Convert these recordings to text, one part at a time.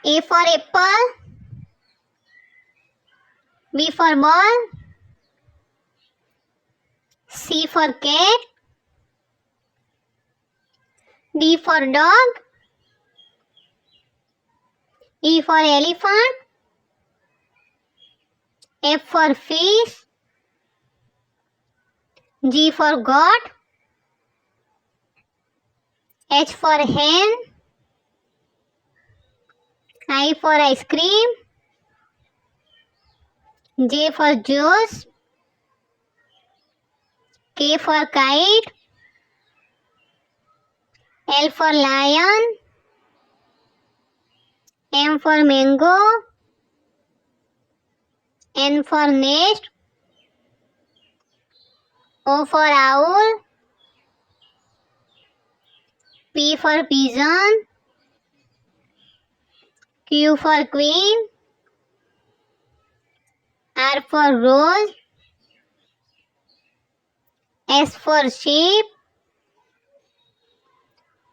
A for apple, B for ball, C for cat, D for dog, E for elephant, F for fish, G for goat, H for hen, I for ice cream, J for juice, K for kite, L for lion, M for mango, N for nest, O for owl, P for pigeon, Q for queen, R for rose, S for sheep,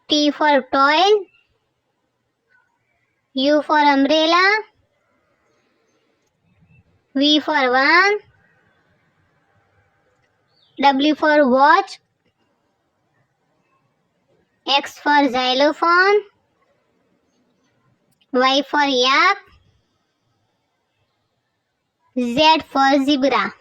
T for toy, U for umbrella, V for van, W for watch, X for xylophone, Y for yak, Z for zebra.